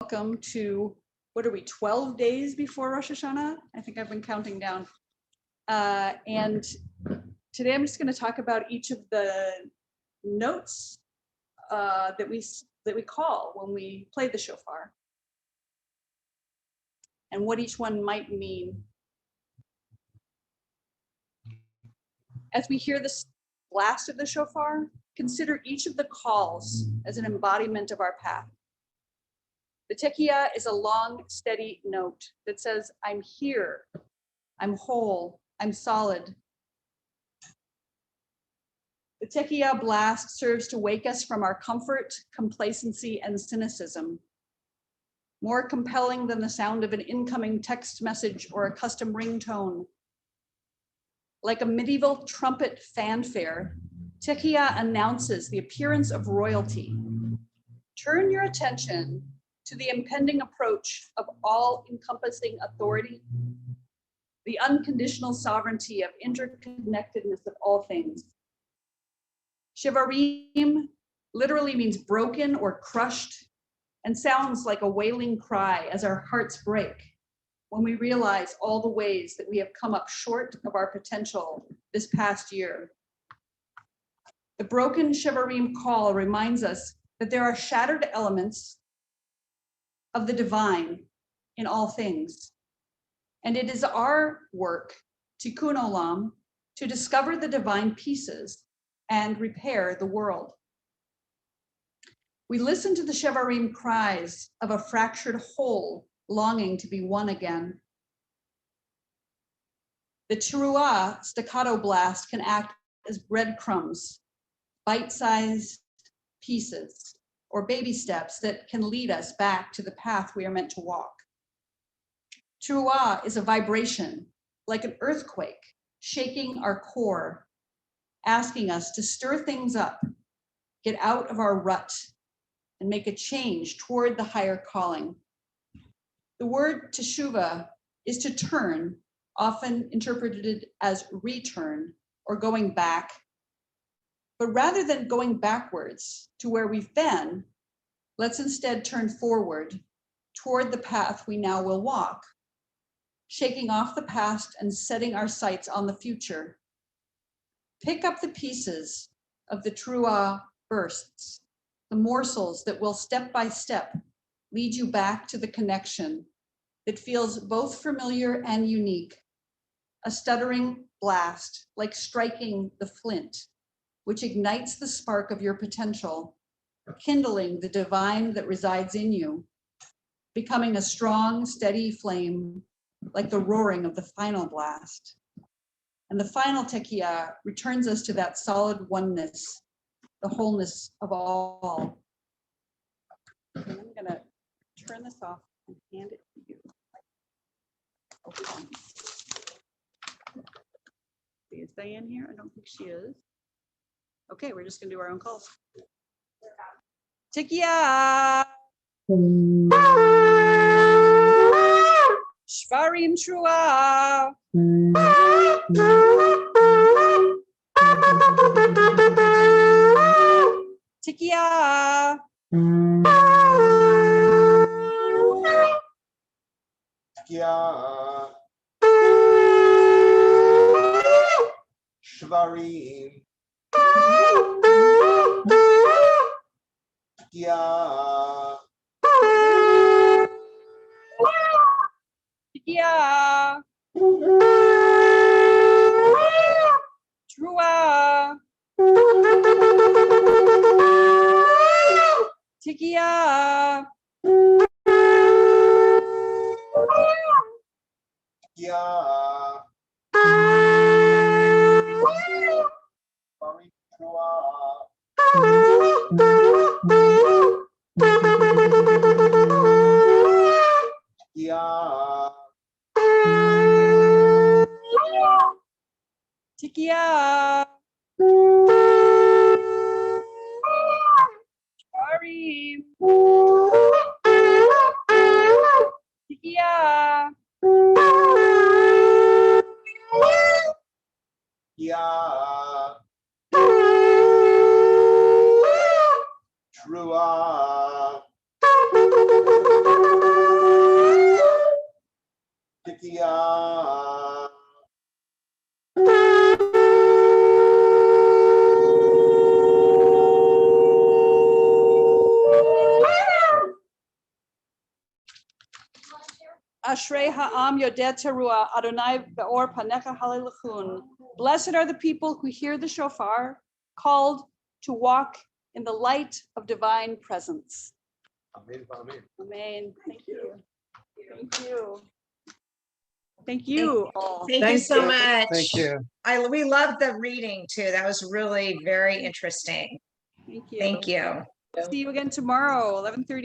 Welcome to, what are we, 12 days before Rosh Hashanah? I think I've been counting down. And today I'm just going to talk about each of the notes that we call when we play the shofar and what each one might mean. As we hear the blast of the shofar, consider each of the calls as an embodiment of our path. The tekiyah is a long, steady note that says, I'm here, I'm whole, I'm solid. The tekiyah blast serves to wake us from our comfort, complacency, and cynicism. More compelling than the sound of an incoming text message or a custom ringtone. Like a medieval trumpet fanfare, tekiyah announces the appearance of royalty. Turn your attention to the impending approach of all-encompassing authority, the unconditional sovereignty of interconnectedness of all things. Shevarim literally means broken or crushed and sounds like a wailing cry as our hearts break when we realize all the ways that we have come up short of our potential this past year. The broken Shevarim call reminds us that there are shattered elements of the divine in all things. And it is our work, tikkun olam, to discover the divine pieces and repair the world. We listen to the Shevarim cries of a fractured whole longing to be one again. The teruah staccato blast can act as breadcrumbs, bite-sized pieces, or baby steps that can lead us back to the path we are meant to walk. Teruah is a vibration, like an earthquake, shaking our core, asking us to stir things up, get out of our rut, and make a change toward the higher calling. The word teshuvah is to turn, often interpreted as return or going back. But rather than going backwards to where we've been, let's instead turn forward toward the path we now will walk, shaking off the past and setting our sights on the future. Pick up the pieces of the teruah bursts, the morsels that will step by step lead you back to the connection that feels both familiar and unique, a stuttering blast like striking the flint, which ignites the spark of your potential, kindling the divine that resides in you, becoming a strong, steady flame like the roaring of the final blast. And the final tekiyah returns us to that solid oneness, the wholeness of all. And I'm gonna turn this off and hand it to you. Is Diane here? I don't think she is. Okay, we're just gonna do our own calls. Tekiyah. Shvarim Trua. Tekiyah. Tekiyah. Shvarim. Tekiyah. Tekiyah. Trua. Tekiyah. Tekiyah. Shvarim Trua. Tekiyah. Shvarim. Tekiyah. Tekiyah. Trua. Ashrei ha'am yodeh teruah, Adonai be'or panecha halelechun. Blessed are the people who hear the shofar, called to walk in the light of divine presence. Amen. Amen. Amen. Thank you. Thank you. Thank you all. Thank you so much. Thank you. We loved the reading too. That was really very interesting. Thank you. Thank you. See you again tomorrow, 11:30.